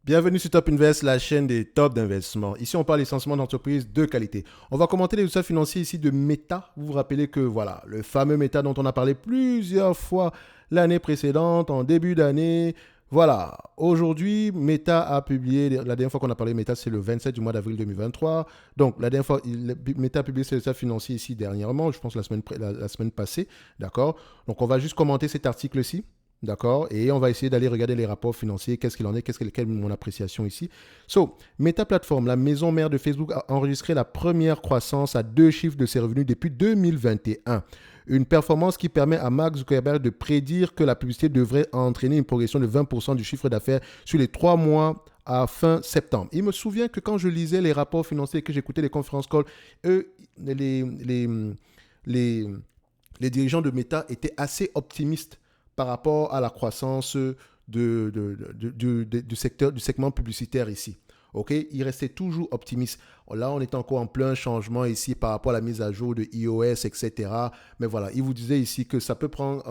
Bienvenue sur Top Invest, la chaîne des tops d'investissement. Ici, on parle essentiellement d'entreprises de qualité. On va commenter les résultats financiers ici de Meta. Vous vous rappelez que voilà, le fameux Meta dont on a parlé plusieurs fois l'année précédente, en début d'année. Voilà, aujourd'hui, Meta a publié, la dernière fois qu'on a parlé de Meta, c'est le 27 du mois d'avril 2023. Donc, la dernière fois, Meta a publié ses résultats financiers ici dernièrement, je pense la semaine passée, d'accord. Donc, on va juste commenter cet article-ci. D'accord. Et on va essayer d'aller regarder les rapports financiers, qu'est-ce qu'il en est, quelle est mon appréciation ici. So, Meta Platform, la maison mère de Facebook, a enregistré la première croissance à deux chiffres de ses revenus depuis 2021. Une performance qui permet à Mark Zuckerberg de prédire que la publicité devrait entraîner une progression de 20% du chiffre d'affaires sur les 3 mois à fin septembre. Il me souvient que quand je lisais les rapports financiers et que j'écoutais les conférences calls, eux, les, les dirigeants de Meta étaient assez optimistes par rapport à la croissance du secteur, du segment publicitaire ici. Ok, il restait toujours optimiste. Là, on est encore en plein changement ici par rapport à la mise à jour de iOS, etc. Mais voilà, il vous disait ici que ça peut prendre,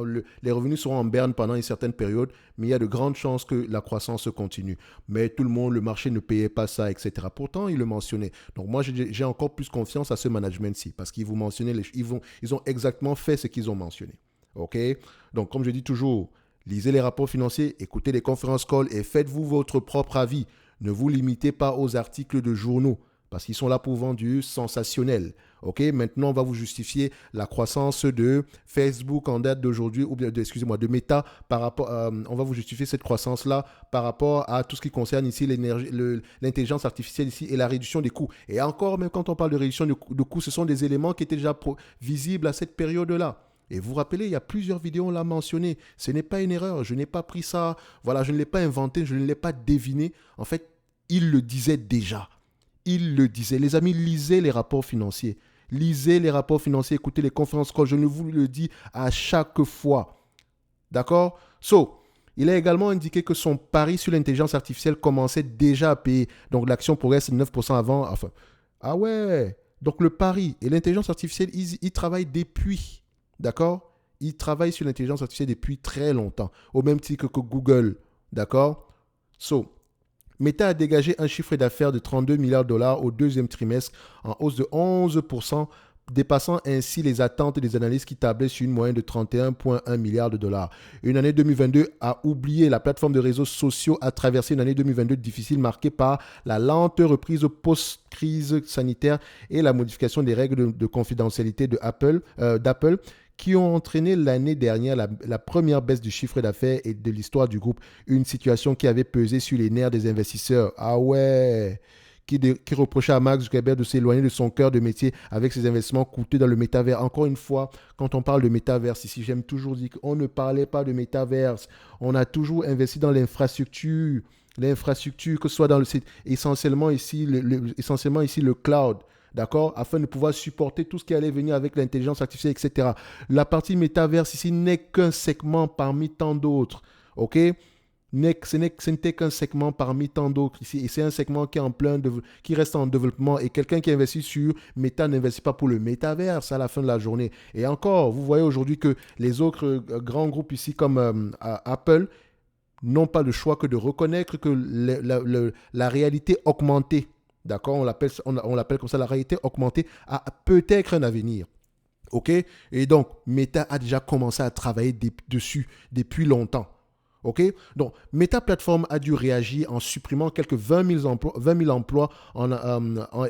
les revenus seront en berne pendant une certaine période, mais il y a de grandes chances que la croissance continue. Mais tout le monde, le marché ne payait pas ça, etc. Pourtant, il le mentionnait. Donc moi, j'ai encore plus confiance à ce management-ci parce qu'ils vous mentionnaient, ils ont exactement fait ce qu'ils ont mentionné. OK? Donc, comme je dis toujours, lisez les rapports financiers, écoutez les conférences calls et faites-vous votre propre avis. Ne vous limitez pas aux articles de journaux parce qu'ils sont là pour vendre du sensationnel. OK? Maintenant, on va vous justifier la croissance de Facebook en date d'aujourd'hui, ou bien, excusez-moi, de Meta par rapport, on va vous justifier cette croissance-là par rapport à tout ce qui concerne ici l'intelligence artificielle ici et la réduction des coûts. Et encore, même quand on parle de réduction de coûts, ce sont des éléments qui étaient déjà visibles à cette période-là. Et vous vous rappelez, il y a plusieurs vidéos, on l'a mentionné. Ce n'est pas une erreur. Je n'ai pas pris ça. Voilà, je ne l'ai pas inventé, je ne l'ai pas deviné. En fait, il le disait déjà. Il le disait. Les amis, lisez les rapports financiers. Lisez les rapports financiers, écoutez les conférences calls. Je ne vous le dis à chaque fois. D'accord? So, il a également indiqué que son pari sur l'intelligence artificielle commençait déjà à payer. Donc, l'action progresse 9% avant. Enfin, ah ouais. Donc, le pari et l'intelligence artificielle, ils travaillent depuis. D'accord? Ils travaillent sur l'intelligence artificielle depuis très longtemps. Au même titre que Google. D'accord? So, Meta a dégagé un chiffre d'affaires de 32 milliards de dollars au deuxième trimestre, en hausse de 11%, dépassant ainsi les attentes des analystes qui tablaient sur une moyenne de 31,1 milliards de dollars. Une année 2022 a oublié, la plateforme de réseaux sociaux a traversé une année 2022 difficile marquée par la lente reprise post-crise sanitaire et la modification des règles de confidentialité d'Apple qui ont entraîné l'année dernière la première baisse du chiffre d'affaires et de l'histoire du groupe. Une situation qui avait pesé sur les nerfs des investisseurs. Ah ouais, qui reprochait à Mark Zuckerberg de s'éloigner de son cœur de métier avec ses investissements coûteux dans le métavers. Encore une fois, quand on parle de métaverse ici, j'aime toujours dire qu'on ne parlait pas de métaverse. On a toujours investi dans l'infrastructure. L'infrastructure, que ce soit dans le site, essentiellement ici le cloud. D'accord? Afin de pouvoir supporter tout ce qui allait venir avec l'intelligence artificielle, etc. La partie métaverse ici n'est qu'un segment parmi tant d'autres. OK? Ce n'était qu'un segment parmi tant d'autres ici. Et c'est un segment qui, est qui reste en développement. Et quelqu'un qui investit sur Meta n'investit pas pour le métaverse à la fin de la journée. Et encore, vous voyez aujourd'hui que les autres grands groupes ici, comme Apple, n'ont pas le choix que de reconnaître que la réalité augmentée, d'accord, on l'appelle comme ça, la réalité augmentée a peut-être un avenir. OK? Et donc, Meta a déjà commencé à travailler dessus depuis longtemps. OK? Donc, Meta Platform a dû réagir en supprimant quelques 20 000 emplois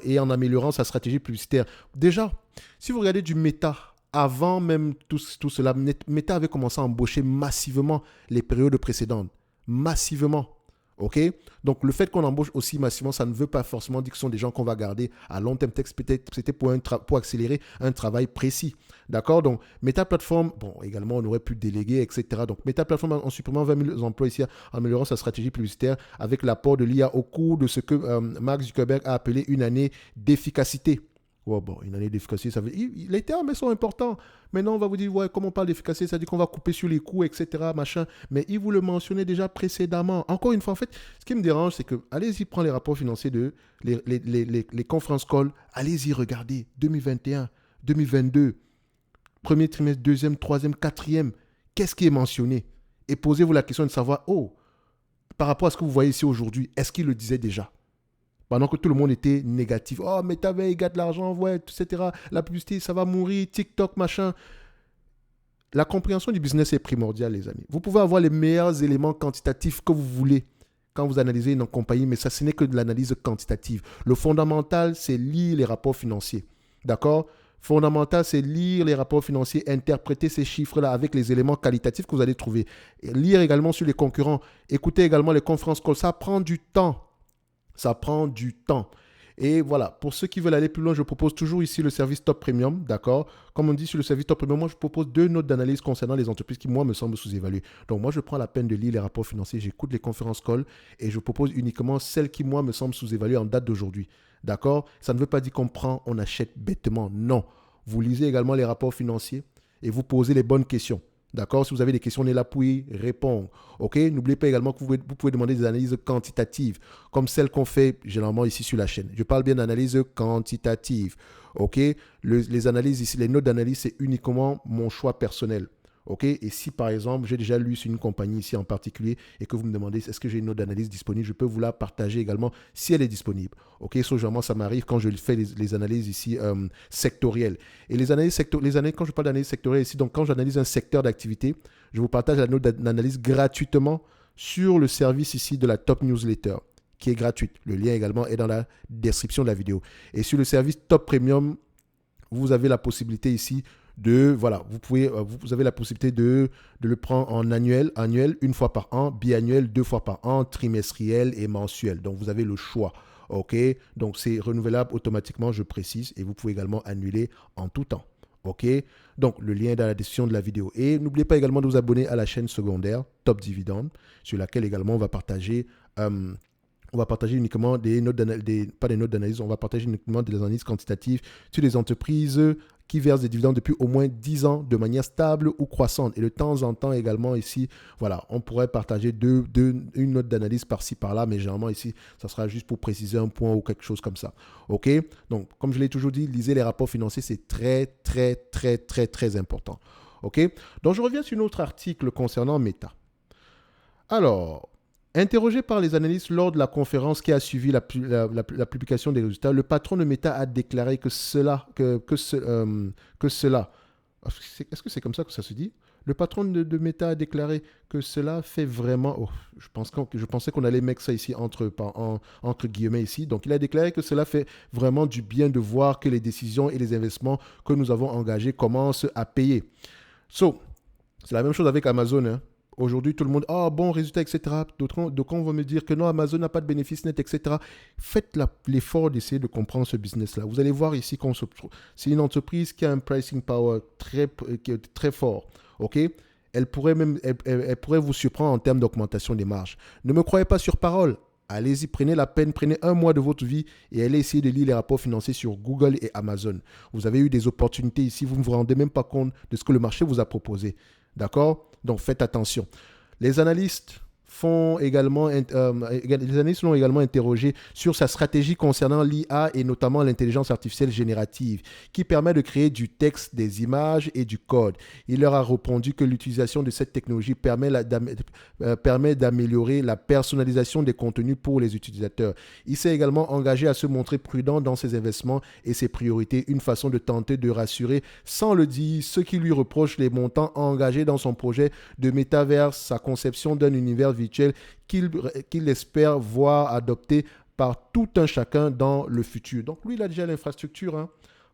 et en améliorant sa stratégie publicitaire. Déjà, si vous regardez du Meta, avant même tout cela, Meta avait commencé à embaucher massivement les périodes précédentes. Massivement. OK? Donc, le fait qu'on embauche aussi massivement, ça ne veut pas forcément dire que ce sont des gens qu'on va garder à long terme. Peut-être c'était pour accélérer un travail précis. D'accord? Donc, Meta Platform, bon, également, on aurait pu déléguer, etc. Donc, Meta Platform, en supprimant 20 000 emplois ici, en améliorant sa stratégie publicitaire avec l'apport de l'IA au cours de ce que Mark Zuckerberg a appelé une année d'efficacité. Ouais, bon, une année d'efficacité, ça veut dire. Les termes sont importants. Maintenant, on va vous dire, ouais, comme on parle d'efficacité, ça veut dire qu'on va couper sur les coûts, etc., machin. Mais il vous le mentionnait déjà précédemment. Encore une fois, en fait, ce qui me dérange, c'est que, allez-y prendre les rapports financiers les conférences calls, allez-y regarder 2021, 2022, premier trimestre, deuxième, troisième, quatrième. Qu'est-ce qui est mentionné? Et posez-vous la question de savoir, oh, par rapport à ce que vous voyez ici aujourd'hui, est-ce qu'il le disait déjà? Pendant que tout le monde était négatif. Oh, mais t'avais, il gagne de l'argent, ouais, etc. La publicité, ça va mourir, TikTok, machin. La compréhension du business est primordiale, les amis. Vous pouvez avoir les meilleurs éléments quantitatifs que vous voulez quand vous analysez une compagnie, mais ça, ce n'est que de l'analyse quantitative. Le fondamental, c'est lire les rapports financiers. D'accord? Fondamental, c'est lire les rapports financiers, interpréter ces chiffres-là avec les éléments qualitatifs que vous allez trouver. Et lire également sur les concurrents, écouter également les conférences calls. Ça prend du temps. Ça prend du temps. Et voilà, pour ceux qui veulent aller plus loin, je propose toujours ici le service Top Premium, d'accord? Comme on dit sur le service Top Premium, moi je propose 2 notes d'analyse concernant les entreprises qui, moi, me semblent sous-évaluées. Donc moi, je prends la peine de lire les rapports financiers, j'écoute les conférences calls et je propose uniquement celles qui, moi, me semblent sous-évaluées en date d'aujourd'hui. D'accord? Ça ne veut pas dire qu'on prend, on achète bêtement. Non. Vous lisez également les rapports financiers et vous posez les bonnes questions. D'accord? Si vous avez des questions, on est là pour y répondre. OK? N'oubliez pas également que vous pouvez demander des analyses quantitatives, comme celles qu'on fait généralement ici sur la chaîne. Je parle bien d'analyse quantitative. OK? Les analyses ici, les notes d'analyse, c'est uniquement mon choix personnel. OK? Et si par exemple, j'ai déjà lu sur une compagnie ici en particulier et que vous me demandez est-ce que j'ai une note d'analyse disponible, je peux vous la partager également si elle est disponible. OK? Généralement, ça m'arrive quand je fais les analyses ici sectorielles. Et les analyses quand je parle d'analyse sectorielle ici, donc quand j'analyse un secteur d'activité, je vous partage la note d'analyse gratuitement sur le service ici de la Top Newsletter qui est gratuite. Le lien également est dans la description de la vidéo. Et sur le service Top Premium, vous avez la possibilité ici voilà, vous avez la possibilité de le prendre en annuel, une fois par an, biannuel, 2 fois par an, trimestriel et mensuel. Donc, vous avez le choix. OK? Donc, c'est renouvelable automatiquement, je précise, et vous pouvez également annuler en tout temps. OK? Donc, le lien est dans la description de la vidéo. Et n'oubliez pas également de vous abonner à la chaîne secondaire Top Dividende, sur laquelle également on va partager uniquement des notes d'analyse, pas des notes d'analyse, on va partager uniquement des analyses quantitatives sur les entreprises qui versent des dividendes depuis au moins 10 ans de manière stable ou croissante. Et de temps en temps également ici, voilà, on pourrait partager une note d'analyse par-ci, par-là, mais généralement ici, ça sera juste pour préciser un point ou quelque chose comme ça. OK? Donc, comme je l'ai toujours dit, lisez les rapports financiers, c'est très, très, très, très, très important. OK? Donc, je reviens sur un autre article concernant Meta. Alors, interrogé par les analystes lors de la conférence qui a suivi la publication des résultats, le patron de Meta a déclaré que cela, est-ce que c'est comme ça que ça se dit? Le patron de Meta a déclaré que cela fait vraiment, je pensais qu'on allait mettre ça ici entre guillemets ici, donc il a déclaré que cela fait vraiment du bien de voir que les décisions et les investissements que nous avons engagés commencent à payer. C'est la même chose avec Amazon, hein. Aujourd'hui, tout le monde, bon résultat, etc. D'autres vont me dire que non, Amazon n'a pas de bénéfice net, etc. Faites l'effort d'essayer de comprendre ce business-là. Vous allez voir ici qu'on se trouve. C'est une entreprise qui a un pricing power qui est très fort. OK? Elle pourrait vous surprendre en termes d'augmentation des marges. Ne me croyez pas sur parole. Allez-y, prenez la peine, prenez un mois de votre vie et allez essayer de lire les rapports financiers sur Google et Amazon. Vous avez eu des opportunités ici, vous ne vous rendez même pas compte de ce que le marché vous a proposé. D'accord? Donc faites attention. Les analystes l'ont également interrogé sur sa stratégie concernant l'IA et notamment l'intelligence artificielle générative qui permet de créer du texte, des images et du code. Il leur a répondu que l'utilisation de cette technologie permet d'améliorer la personnalisation des contenus pour les utilisateurs. Il s'est également engagé à se montrer prudent dans ses investissements et ses priorités, une façon de tenter de rassurer sans le dire ceux qui lui reprochent les montants engagés dans son projet de métaverse, sa conception d'un univers virtuel qu'il espère voir adopté par tout un chacun dans le futur. Donc lui, il a déjà l'infrastructure, hein.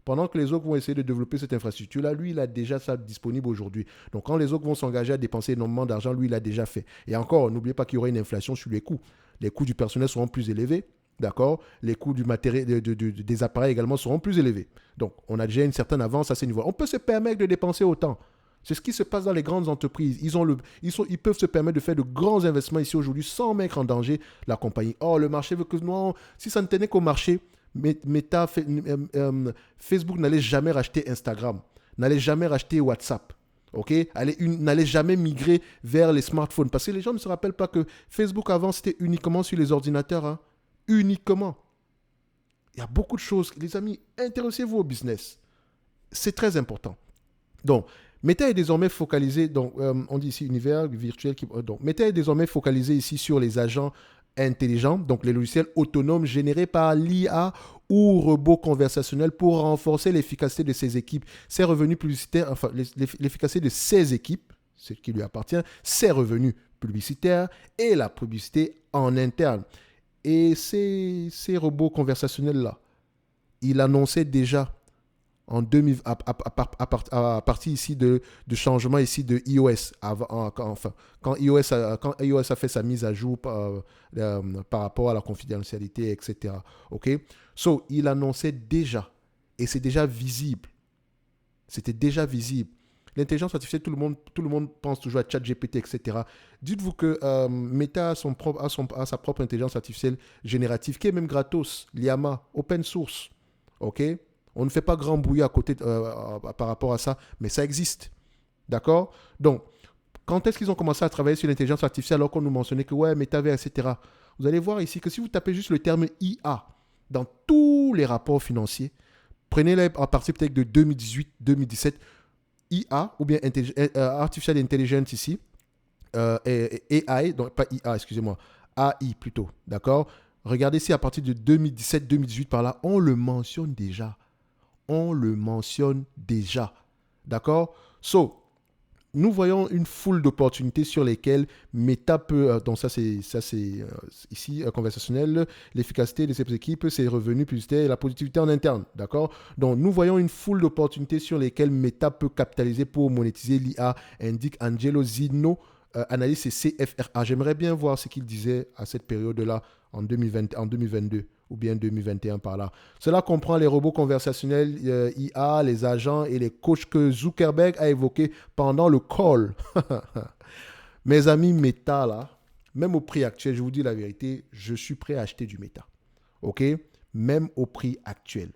Pendant que les autres vont essayer de développer cette infrastructure-là, lui, il a déjà ça disponible aujourd'hui. Donc quand les autres vont s'engager à dépenser énormément d'argent, lui, il a déjà fait. Et encore, n'oubliez pas qu'il y aura une inflation sur les coûts. Les coûts du personnel seront plus élevés. D'accord? Les coûts du matériel, des appareils également seront plus élevés. Donc, on a déjà une certaine avance à ce niveau. On peut se permettre de dépenser autant. C'est ce qui se passe dans les grandes entreprises. Ils peuvent se permettre de faire de grands investissements ici aujourd'hui sans mettre en danger la compagnie. Or, le marché veut que non, si ça ne tenait qu'au marché, Facebook n'allait jamais racheter Instagram, n'allait jamais racheter WhatsApp. Okay? N'allait jamais migrer vers les smartphones. Parce que les gens ne se rappellent pas que Facebook avant, c'était uniquement sur les ordinateurs. Hein? Uniquement. Il y a beaucoup de choses. Les amis, intéressez-vous au business. C'est très important. Donc, Meta est désormais focalisé, donc on dit ici univers virtuel, donc Meta est désormais focalisé ici sur les agents intelligents, donc les logiciels autonomes générés par l'IA ou robots conversationnels pour renforcer l'efficacité de ses équipes, ses revenus publicitaires, enfin l'efficacité de ses équipes, ce qui lui appartient, ses revenus publicitaires et la publicité en interne. Et ces robots conversationnels-là, il annonçait déjà en 2000, à partir ici de changement ici de iOS, quand iOS a fait sa mise à jour par rapport à la confidentialité, etc. OK? So, il annonçait déjà, et c'est déjà visible. C'était déjà visible. L'intelligence artificielle, tout le monde pense toujours à ChatGPT, etc. Dites-vous que Meta a sa propre intelligence artificielle générative, qui est même gratos, Llama, open source. OK? On ne fait pas grand bruit à côté par rapport à ça, mais ça existe. D'accord? Donc, quand est-ce qu'ils ont commencé à travailler sur l'intelligence artificielle alors qu'on nous mentionnait que ouais, métavers, etc. Vous allez voir ici que si vous tapez juste le terme IA dans tous les rapports financiers, prenez-les à partir peut-être de 2018, 2017, IA ou bien Artificial Intelligence ici, AI, donc pas IA, excusez-moi, AI plutôt, d'accord? Regardez si à partir de 2017, 2018 par là, on le mentionne déjà. On le mentionne déjà. D'accord? So, nous voyons une foule d'opportunités sur lesquelles Meta peut, donc ça c'est ici conversationnel, l'efficacité de ses équipes, ses revenus publicitaires et la productivité en interne, d'accord? Donc nous voyons une foule d'opportunités sur lesquelles Meta peut capitaliser pour monétiser l'IA, indique Angelo Zino, analyste CFRA. J'aimerais bien voir ce qu'il disait à cette période-là en 2022 ou bien 2021 par là. Cela comprend les robots conversationnels IA, les agents et les coachs que Zuckerberg a évoqués pendant le call. Mes amis Meta, là, même au prix actuel, je vous dis la vérité, je suis prêt à acheter du Meta. OK? Même au prix actuel.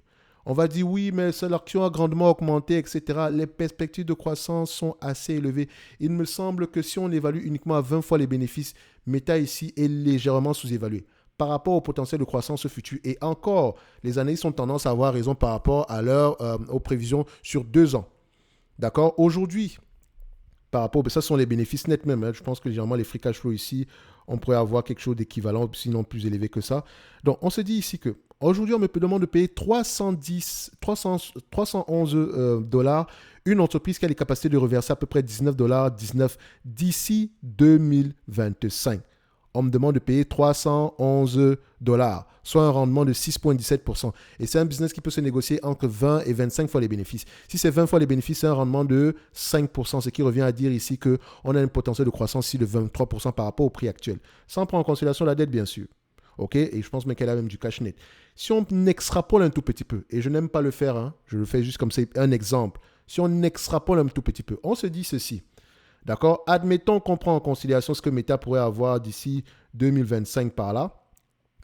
On va dire oui, mais l'action a grandement augmenté, etc. Les perspectives de croissance sont assez élevées. Il me semble que si on évalue uniquement à 20 fois les bénéfices, Meta ici est légèrement sous-évalué par rapport au potentiel de croissance futur. Et encore, les analystes ont tendance à avoir raison par rapport à aux prévisions sur 2 ans. D'accord? Aujourd'hui, par rapport, ça sont les bénéfices nets même. Hein. Je pense que généralement les free cash flow ici, on pourrait avoir quelque chose d'équivalent, sinon plus élevé que ça. Donc, on se dit ici que aujourd'hui, on me demande de payer 311 dollars une entreprise qui a les capacités de reverser à peu près 19 dollars 19 d'ici 2025. On me demande de payer 311 dollars, soit un rendement de 6,17%. Et c'est un business qui peut se négocier entre 20 et 25 fois les bénéfices. Si c'est 20 fois les bénéfices, c'est un rendement de 5%, ce qui revient à dire ici qu'on a un potentiel de croissance ici de 23% par rapport au prix actuel. Sans prendre en considération la dette, bien sûr. OK? Et je pense même qu'elle a même du cash net. Si on extrapole un tout petit peu, et je n'aime pas le faire, hein, je le fais juste comme c'est un exemple. Si on extrapole un tout petit peu, on se dit ceci. D'accord? Admettons qu'on prend en considération ce que Meta pourrait avoir d'ici 2025 par là.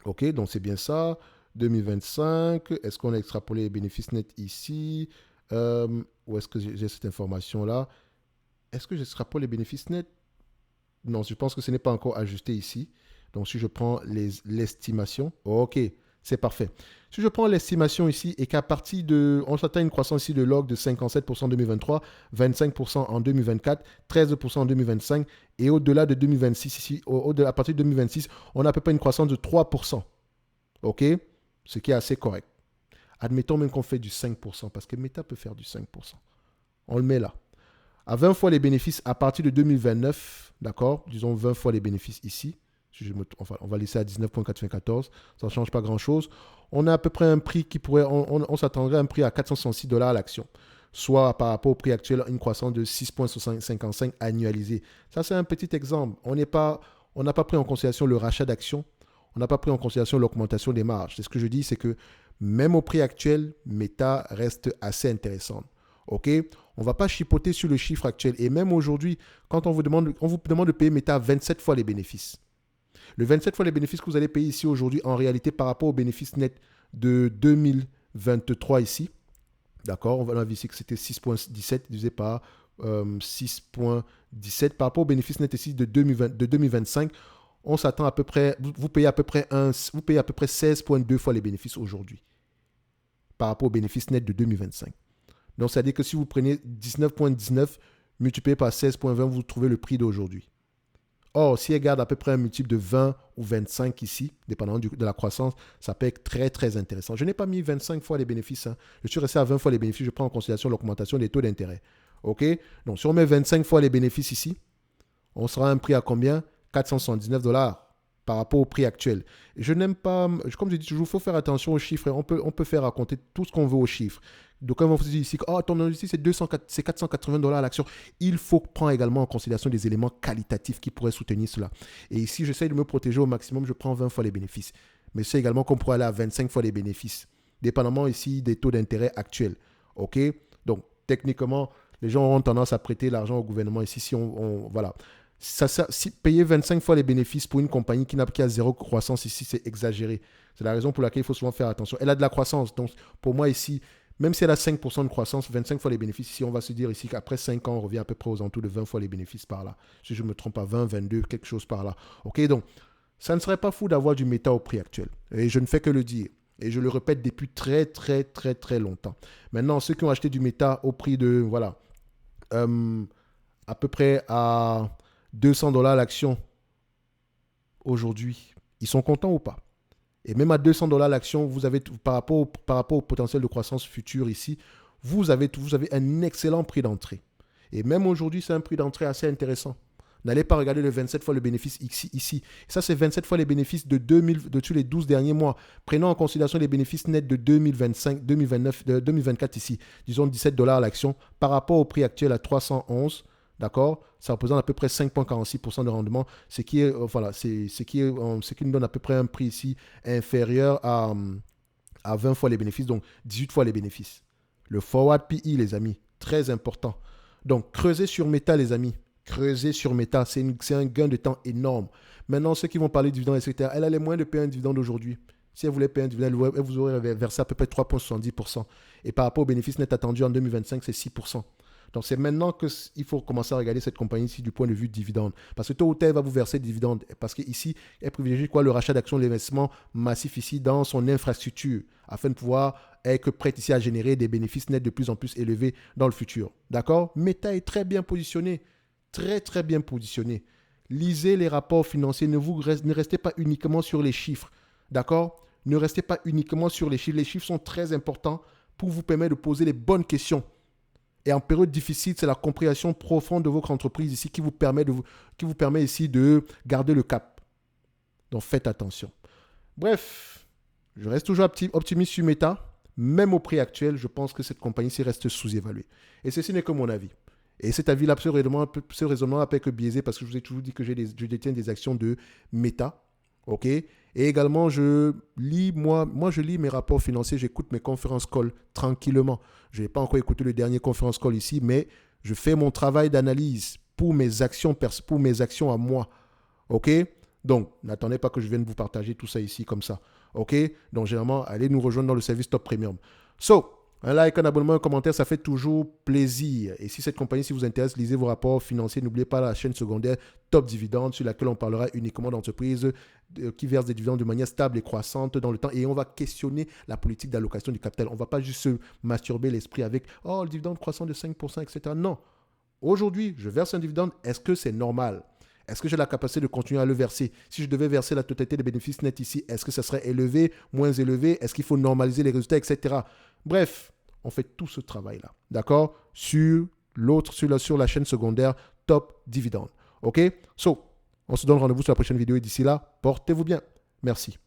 OK, donc c'est bien ça. 2025, est-ce qu'on a extrapolé les bénéfices nets ici? Où est-ce que j'ai cette information-là? Est-ce que j'extrapole les bénéfices nets? Non, je pense que ce n'est pas encore ajusté ici. Donc si je prends l'estimation, OK, c'est parfait. Si je prends l'estimation ici et qu'à partir de, on s'attend à une croissance ici de log de 57% en 2023, 25% en 2024, 13% en 2025 et au-delà de 2026 ici, à partir de 2026, on a à peu près une croissance de 3%. OK? Ce qui est assez correct. Admettons même qu'on fait du 5% parce que Meta peut faire du 5%. On le met là. À 20 fois les bénéfices à partir de 2029, d'accord? Disons 20 fois les bénéfices ici. On va laisser à 19,94. Ça ne change pas grand-chose. On a à peu près un prix qui pourrait... On s'attendrait à un prix à 466 dollars à l'action. Soit par rapport au prix actuel, une croissance de 6,55 annualisée. Ça, c'est un petit exemple. On n'a pas pris en considération le rachat d'actions. On n'a pas pris en considération l'augmentation des marges. C'est ce que je dis, c'est que même au prix actuel, Meta reste assez intéressante. OK? On ne va pas chipoter sur le chiffre actuel. Et même aujourd'hui, quand on vous demande de payer Meta 27 fois les bénéfices. Le 27 fois les bénéfices que vous allez payer ici aujourd'hui, en réalité, par rapport aux bénéfices nets de 2023 ici, d'accord, on va voir ici que c'était 6,17 divisé par 6,17. Par rapport aux bénéfices nets ici de 2025, on s'attend à peu près, vous payez à peu près 16,2 fois les bénéfices aujourd'hui par rapport aux bénéfices nets de 2025. Donc, c'est-à-dire que si vous prenez 19,19 multiplié par 16,20, vous trouvez le prix d'aujourd'hui. Or, si elle garde à peu près un multiple de 20 ou 25 ici, dépendant de la croissance, ça peut être très, très intéressant. Je n'ai pas mis 25 fois les bénéfices. Hein. Je suis resté à 20 fois les bénéfices. Je prends en considération l'augmentation des taux d'intérêt. OK? Donc, si on met 25 fois les bénéfices ici, on sera à un prix à combien? 479 $ par rapport au prix actuel. Et je n'aime pas, comme je dis toujours, il faut faire attention aux chiffres. On peut faire raconter tout ce qu'on veut aux chiffres. Donc, quand on vous dit ici, oh, ton investissement, c'est 480 $ à l'action, il faut prendre également en considération des éléments qualitatifs qui pourraient soutenir cela. Et ici, j'essaie de me protéger au maximum, je prends 20 fois les bénéfices. Mais c'est également qu'on pourrait aller à 25 fois les bénéfices, dépendamment ici des taux d'intérêt actuels. OK? Donc, techniquement, les gens auront tendance à prêter l'argent au gouvernement ici si voilà. Si payer 25 fois les bénéfices pour une compagnie qui a zéro croissance ici, c'est exagéré. C'est la raison pour laquelle il faut souvent faire attention. Elle a de la croissance. Donc, pour moi ici, même si elle a 5% de croissance, 25 fois les bénéfices, ici, on va se dire ici qu'après 5 ans, on revient à peu près aux alentours de 20 fois les bénéfices par là. Si je ne me trompe pas, 20, 22, quelque chose par là. OK, donc, ça ne serait pas fou d'avoir du méta au prix actuel. Et je ne fais que le dire. Et je le répète depuis très, très, très, très longtemps. Maintenant, ceux qui ont acheté du méta au prix de, voilà, à peu près à 200 $ l'action aujourd'hui, ils sont contents ou pas? Et même à 200 $ l'action, vous avez, par rapport au potentiel de croissance futur ici, vous avez un excellent prix d'entrée. Et même aujourd'hui, c'est un prix d'entrée assez intéressant. N'allez pas regarder le 27 fois le bénéfice ici. Ça, c'est 27 fois les bénéfices de tous les 12 derniers mois. Prenons en considération les bénéfices nets de 2025, 2029, 2024 ici. Disons 17 $ l'action par rapport au prix actuel à 311. D'accord? Ça représente à peu près 5,46% de rendement, ce qui nous donne à peu près un prix ici inférieur à 20 fois les bénéfices, donc 18 fois les bénéfices. Le forward PE, les amis, très important. Donc, creusez sur Meta, les amis. Creusez sur Meta, c'est un gain de temps énorme. Maintenant, ceux qui vont parler de dividendes, etc., elle a les moyens de payer un dividende aujourd'hui. Si elle voulait payer un dividende, elle vous aurait versé à peu près 3,70%. Et par rapport aux bénéfices nets attendus en 2025, c'est 6%. Donc, c'est maintenant qu'il faut commencer à regarder cette compagnie-ci du point de vue dividende. Parce que tôt ou tard, elle va vous verser des dividendes. Parce qu'ici, elle privilégie quoi? Le rachat d'actions, l'investissement massif ici dans son infrastructure, afin de pouvoir être prête ici à générer des bénéfices nets de plus en plus élevés dans le futur. D'accord? Meta est très bien positionné. Très, très bien positionné. Lisez les rapports financiers. Ne restez pas uniquement sur les chiffres. D'accord? Ne restez pas uniquement sur les chiffres. Les chiffres sont très importants pour vous permettre de poser les bonnes questions. Et en période difficile, c'est la compréhension profonde de votre entreprise ici qui vous permet ici de garder le cap. Donc, faites attention. Bref, je reste toujours optimiste sur Meta. Même au prix actuel, je pense que cette compagnie-ci reste sous-évaluée. Et ceci n'est que mon avis. Et cet avis-là, ce raisonnement peut être biaisé parce que je vous ai toujours dit que je détiens des actions de Meta. OK? Et également, je lis mes rapports financiers, j'écoute mes conférences call tranquillement. Je n'ai pas encore écouté le dernier conférence call ici, mais je fais mon travail d'analyse pour mes actions à moi. OK? Donc, n'attendez pas que je vienne vous partager tout ça ici comme ça. OK? Donc, généralement, allez nous rejoindre dans le service Top Premium. Un like, un abonnement, un commentaire, ça fait toujours plaisir. Et si cette compagnie vous intéresse, lisez vos rapports financiers. N'oubliez pas la chaîne secondaire Top Dividende sur laquelle on parlera uniquement d'entreprises qui versent des dividendes de manière stable et croissante dans le temps. Et on va questionner la politique d'allocation du capital. On ne va pas juste se masturber l'esprit avec « Oh, le dividende croissant de 5%, etc. » Non. Aujourd'hui, je verse un dividende. Est-ce que c'est normal? Est-ce que j'ai la capacité de continuer à le verser? Si je devais verser la totalité des bénéfices nets ici, est-ce que ça serait élevé, moins élevé? Est-ce qu'il faut normaliser les résultats, etc. Bref, on fait tout ce travail-là, d'accord? Sur la chaîne secondaire Top Dividende. OK? On se donne rendez-vous sur la prochaine vidéo et d'ici là, portez-vous bien. Merci.